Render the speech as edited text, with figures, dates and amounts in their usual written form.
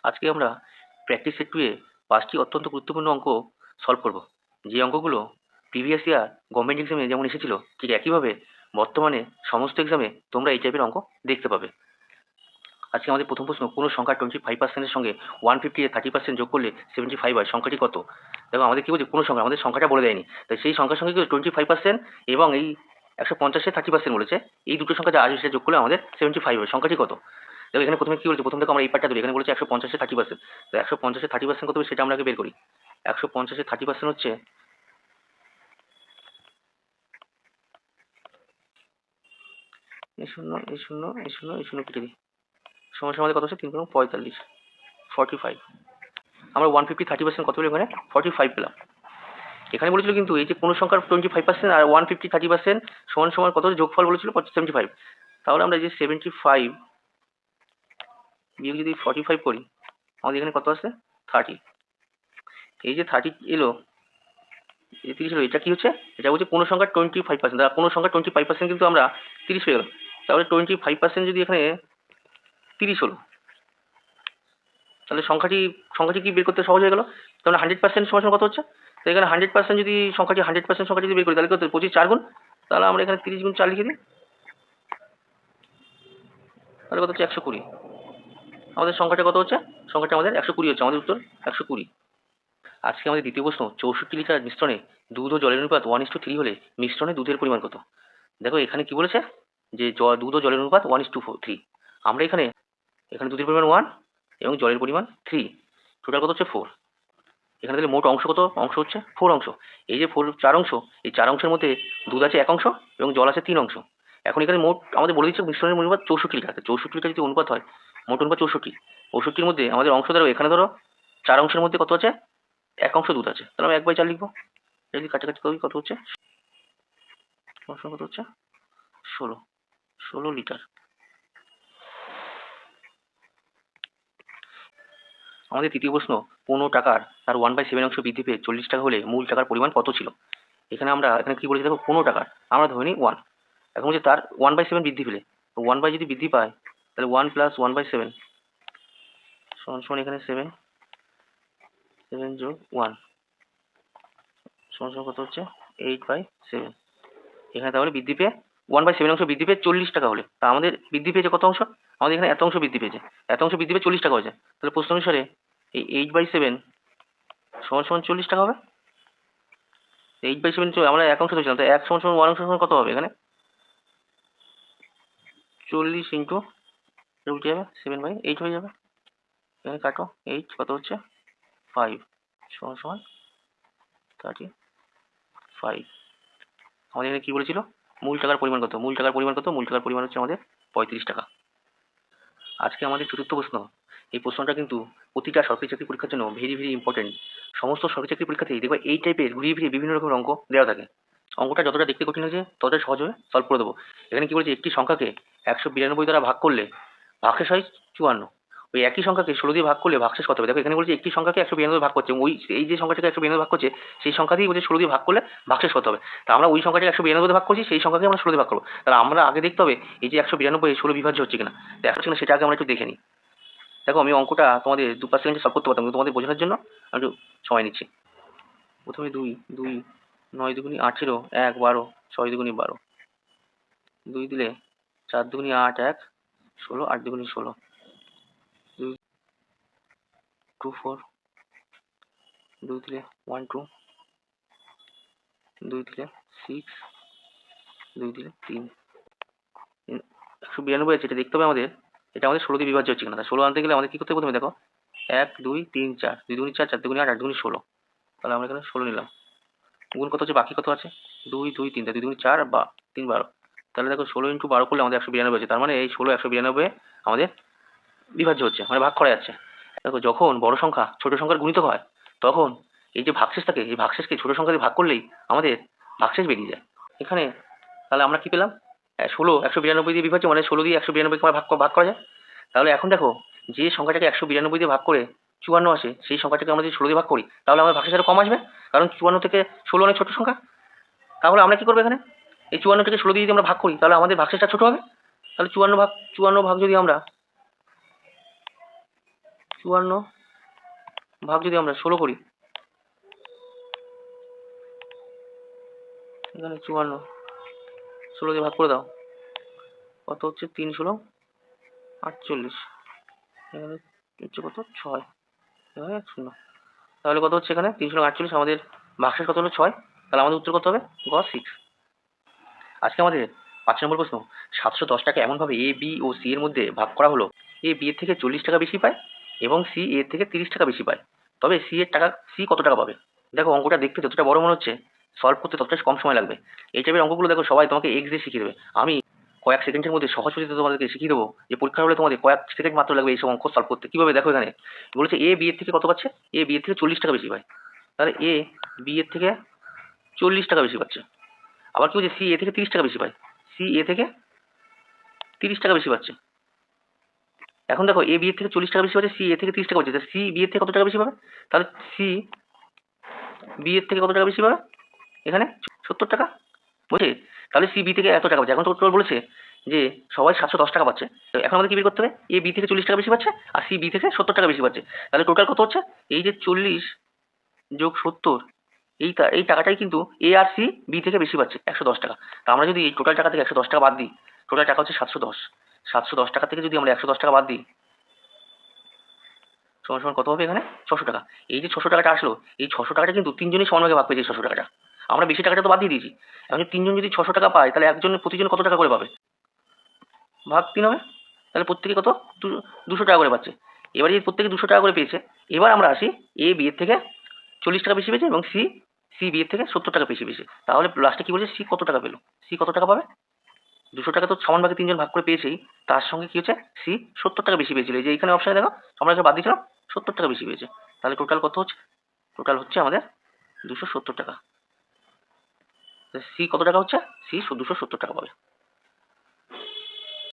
আজকে আমরা practice set 2 এ 5টি অত্যন্ত গুরুত্বপূর্ণ অঙ্ক সলভ করব। যে অঙ্কগুলো প্রিভিয়াস ইয়ার গভর্নমেন্ট এক্সামে যেমন এসেছিল, ঠিক একইভাবে বর্তমানে সমস্ত এক্সামে তোমরা এই টাইপের অঙ্ক দেখতে পাবে। আজকে আমাদের প্রথম প্রশ্ন, কোনো সংখ্যা 25% এর সঙ্গে 150 এর 30% যোগ করলে 75 হয়, সংখ্যাটি কত? দেখো আমাদের কি বলছে, কোনো সংখ্যা, আমাদের সংখ্যাটা বলে দেয়নি, তাই সেই সংখ্যার সঙ্গে 25% এবং এই 150 এর 30% বলেছে, এই দুটো সংখ্যা যা আসবে সেটা যোগ করলে আমাদের 75 হবে। সংখ্যাটি কত? দেখো এখানে প্রথমে কি বলছে, প্রথম দেখো আমরা এই পার্টটা ধরি, এখানে বলেছে 150 এর 30%, তো 150 এর 30% কত হবে সেটা আমরা আগে বের করি। 150 এর 30% হচ্ছে এই শূন্য এই শূন্য এই শূন্য এই শূন্য কেটে দিই, সমস্যা আমাদের কত হচ্ছে 3 45 45। আমরা 150 30% কত পেলাম, এখানে 45 পেলাম। এখানে বলেছিল কিন্তু এই যে কোনো সংখ্যার 25% আর 150 30% সমান সমান কত যোগফল বলেছিল 75। তাহলে আমরা এই যে 75 বিয়োগ যদি 45 করি, আমাদের এখানে কত আসছে 30। এই যে 30 এলো, এই 30 এলো, এটা কি হচ্ছে, এটা হচ্ছে কোনো সংখ্যার 25%, আর কোনো সংখ্যার 25% কিন্তু আমরা 30 হয়ে গেল। তাহলে 25% যদি এখানে 30 হলো, তাহলে সংখ্যাটি কি বের করতে সহজ হয়ে গেল। তাহলে 100% সমান সমান কত হচ্ছে, তো এখানে 100% যদি সংখ্যাটি 100% সংখ্যা যদি বের করি, তাহলে কত 25 4 গুণ, তাহলে আমরা এখানে 30 গুণ 4 লিখে দিই, তাহলে কত হচ্ছে 120। আমাদের সংখ্যাটা কত হচ্ছে, সংখ্যাটা আমাদের 120 হচ্ছে, আমাদের উত্তর 120। আজকে আমাদের দ্বিতীয় প্রশ্ন, 64 লিটার মিশ্রণে দুধ ও জলের অনুপাত 1:3 হলে মিশ্রণে দুধের পরিমাণ কত? দেখো এখানে কি বলেছে, যে দুধ ও জলের অনুপাত 1:3। আমরা এখানে এখানে দুধের পরিমাণ 1 এবং জলের পরিমাণ 3, টোটাল কত হচ্ছে 4। এখানে তাহলে মোট অংশ কত, অংশ হচ্ছে 4 অংশ। এই যে 4 অংশ, এই 4 অংশের মধ্যে দুধ আছে 1 অংশ এবং জল আছে 3 অংশ। এখন এখানে মোট আমাদের বলে দিচ্ছে মিশ্রণের অনুপাত 64 লিটার। 64 লিটার যদি অনুপাত হয়, মোট অনুপাত 64, 64-র মধ্যে আমাদের অংশ ধরো, এখানে ধরো 4 অংশের মধ্যে কত আছে, 1 অংশ দুধ আছে, তাহলে আমরা 1/4 লিখবো। যদি কাছাকাছি করি কত হচ্ছে, কত হচ্ছে 16 লিটার। আমাদের তৃতীয় প্রশ্ন, 15 টাকার তার 1/7 অংশ বৃদ্ধি পেয়ে 40 টাকা হলে মূল টাকার পরিমাণ কত ছিল? এখানে কি বলেছে দেখো, 15 টাকার আমরা ধরে নিই 1, এখন হচ্ছে তার 1/7 বৃদ্ধি পেলে, তো 1 বাই যদি বৃদ্ধি পায়, তাহলে 1 প্লাস 1/7 সমান সমান এখানে 7 যোগ 1 সমান সমান কত হচ্ছে 8/7। এখানে তাহলে বৃদ্ধি পেয়ে 1/7 অংশ বৃদ্ধি পেয়ে 40 টাকা হলে, তা আমাদের বৃদ্ধি পেয়েছে কত অংশ, আমাদের এখানে এত অংশ বৃদ্ধি পেয়েছে, এত অংশ বৃদ্ধি পেয়ে 40 টাকা হয়েছে, তাহলে প্রশ্ন অনুসারে এই 8/7 সমান সমান 40 টাকা হবে। 8/7 আমরা এক অংশ ধরেছিলাম, তো 1 সমান সমান 1 অংশ সমান কত হবে, এখানে 40 ইন্টু উঠে যাবে 7/8 হয়ে যাবে। এখানে কাটো, 8 কত হচ্ছে 5 সমান সমান 35। আমাদের এখানে কি বলেছিল, মূল টাকার পরিমাণ কত, মূল টাকার পরিমাণ কত, মূল টাকার পরিমাণ হচ্ছে আমাদের 35 টাকা। আজকে আমাদের চতুর্থ প্রশ্ন, এই প্রশ্নটা কিন্তু প্রতিটা সরকারি চাকরি পরীক্ষার জন্য ভেরি ভেরি ইম্পর্টেন্ট। সমস্ত সরকারি চাকরি পরীক্ষাতেই দেখবে এই টাইপের ঘুরিয়ে ফিরিয়ে বিভিন্ন রকমের অঙ্ক দেওয়া থাকে। অঙ্কটা যতটা দেখতে কঠিন হয়েছে ততটা সহজভাবে সলভ করে দেবো। এখানে কি বলছে, একটি সংখ্যাকে 192 দ্বারা ভাগ করলে ভাগশেষ হয় 54, ওই একই সংখ্যাকে 16 দিয়ে ভাগ করলে ভাগশেষ কত হবে। দেখো এখানে বলছে একটি সংখ্যাকে 192 ভাগ করছে, ওই এই যে সংখ্যাটাকে 192 ভাগ করছে সেই সংখ্যা দিয়ে বলছে 16 দিয়ে ভাগ করলে ভাগশেষ কত হবে। তা আমরা ওই সংখ্যাটাকে 192 ভাগ করছি, সেই সংখ্যাকে আমরা 16 দিয়ে ভাগ করবো। তাহলে আমরা আগে দেখতে হবে এই যে 192 16 বিভাজ্য হচ্ছে কিনা, দেখা যাচ্ছে কিনা সেটা আগে আমরা একটু দেখে নিই। দেখো আমি অঙ্কটা তোমাদের 2 সেকেন্ডে সলভ করতে পারতাম, কিন্তু তোমাদের বোঝানোর জন্য আমি একটু সময় নিচ্ছি। প্রথমে 2 2 9 দুগুনি 18, 1 12, 6 দুগুনি 12, 2 দিলে 4 দুগুনি 8, 1 16, 8 দুগুনি 16, 2 2 4, 2 দিলে 1 2, 2 দিলে 6, 2 দিলে 3। 192 আছে, এটা দেখতে হবে আমাদের, এটা আমাদের 16 দিয়ে বিভাজ্য হচ্ছে কিনা। 16 আনতে গেলে আমাদের কি করতে হবে, প্রথমে দেখো 1 2 3 4, 2 দুগুনি 4, 4 দুগুনি 8, 8 দুগুনি 16, তাহলে আমরা এখানে 16 নিলাম। গুণ কত হচ্ছে, বাকি কত আছে 2 2 3, 2 দুগুনি 4 বা 3 12, তাহলে দেখো 16 ইন্টু 12 করলে আমাদের 192 আছে, তার মানে এই 16 192 আমাদের বিভাজ্য হচ্ছে, মানে ভাগ করা যাচ্ছে। দেখো যখন বড় সংখ্যা ছোট সংখ্যার গুণিতক হয়, তখন এই যে ভাগশেষ থাকে, এই ভাগশেষকে ছোট সংখ্যা দিয়ে ভাগ করলেই আমাদের ভাগশেষ বেরিয়ে যায়। এখানে তাহলে আমরা কি পেলাম, 16 192 দিয়ে বিভাজ্য, মানে 16 দিয়ে 192 ভাগ করা যায়। তাহলে এখন দেখো যে সংখ্যাটাকে 192 দিয়ে ভাগ করে 54 আসে, সেই সংখ্যাটাকে আমরা যদি 16 দিয়ে ভাগ করি, তাহলে আমার ভাগশেষ আরো কম আসবে, কারণ 54 থেকে 16 অনেক ছোট সংখ্যা। তাহলে আমরা কি করবো, এখানে এই 54 থেকে 16 দিয়ে যদি আমরা ভাগ করি, তাহলে আমাদের ভাগশেষটা ছোট হবে। তাহলে 54 ভাগ যদি আমরা 54 ভাগ যদি আমরা 16 করি, এখানে 54 16 দিয়ে ভাগ করে দাও, কত হচ্ছে? 3 16 48, এখানে হচ্ছে কত? 6, এখানে 0। তাহলে কত হচ্ছে এখানে? 3 48, আমাদের ভাগশেষ কত হলো? 6। তাহলে আমাদের উত্তর কত হবে? গ 6। আজকে আমাদের 5 নম্বর প্রশ্ন, 710 টাকা এমনভাবে এ বি ও সি এর মধ্যে ভাগ করা হলো, এ বি এর থেকে 40 টাকা বেশি পায় এবং সি এর থেকে 30 টাকা বেশি পায়, তবে সি কত টাকা পাবে? দেখো অঙ্কটা দেখতে যতটা বড় মনে হচ্ছে, সলভ করতে ততটা কম সময় লাগবে। এই টাইপের অঙ্কগুলো দেখো সবাই তোমাকে এক্স দিয়ে শিখিয়ে দেবে। আমি কয়েক সেকেন্ডের মধ্যে সহজ পদ্ধতিতে তোমাদেরকে শিখিয়ে দেবো, যে পরীক্ষা হলে তোমাদের কয়েক সেকেন্ড মাত্র লাগবে এই সব অঙ্ক সলভ করতে। কিভাবে দেখো, এখানে বলেছে এ বি এর থেকে কত পাচ্ছে? এ বি এর থেকে 40 টাকা বেশি পায়, তাহলে এ বি এর থেকে 40 টাকা বেশি পাচ্ছে। আবার কি বলছে? সি এ থেকে 30 টাকা বেশি পায়, সি এ থেকে 30 টাকা বেশি পাচ্ছে। এখন দেখো এ বি এর থেকে 40 টাকা বেশি পাচ্ছে, সি এ থেকে 30 টাকা পাচ্ছে, সি বি এর থেকে কত টাকা বেশি পাবে? তাহলে সি বি এর থেকে কত টাকা বেশি পাবে? এখানে 70 টাকা বুঝলি? তাহলে সি বি থেকে এত টাকা পাচ্ছে। এখন তো টোটাল বলেছে যে সবাই 710 টাকা পাচ্ছে, তো এখন আমাদের কি বের করতে হবে? এ বি থেকে 40 টাকা বেশি পাচ্ছে আর সি বি থেকে 70 টাকা বেশি পাচ্ছে। তাহলে টোটাল কত হচ্ছে? এই যে 40 যোগ 70, এই টাকাটাই কিন্তু এ আর সি বি থেকে বেশি পাচ্ছে, 110 টাকা। তা আমরা যদি এই টোটাল টাকা থেকে 110 টাকা বাদ দিই, টোটাল টাকা হচ্ছে 710, 710 টাকা থেকে যদি আমরা 110 টাকা বাদ দিই, সমান সমান কত হবে? এখানে 600 টাকা। এই যে 600 টাকাটা আসলো, এই 600 টাকাটা কিন্তু তিনজনই সমানভাগে ভাগ পেয়েছে। 600 টাকাটা আমরা বেশি টাকাটা তো বাদ দিয়ে দিয়েছি। এখন যদি তিনজন যদি 600 টাকা পায়, তাহলে প্রতিজন কত টাকা করে পাবে? ভাগ 3 হবে। তাহলে প্রত্যেকে কত? 200 টাকা করে পাচ্ছে। এবারে যদি প্রত্যেকে 200 টাকা করে পেয়েছে, এবার আমরা আসি এ বি এর থেকে 40 টাকা বেশি পেয়েছে এবং সি বি এর থেকে 70 টাকা বেশি পেয়েছে। তাহলে লাস্টে কি বলছে? সি কত টাকা পেলো? সি কত টাকা পাবে? 200 টাকা তো সমান ভাগে তিনজন ভাগ করে পেয়েছেই, তার সঙ্গে কি হচ্ছে? সি 70 টাকা বেশি পেয়েছিল। এই যে এখানে অপশনে দেখো আমরা যা বাদ দিয়েছিলাম, 70 টাকা বেশি পেয়েছে। তাহলে টোটাল কত হচ্ছে? টোটাল হচ্ছে আমাদের 270 টাকা। সি কত টাকা হচ্ছে? সি 270 টাকা পাবে।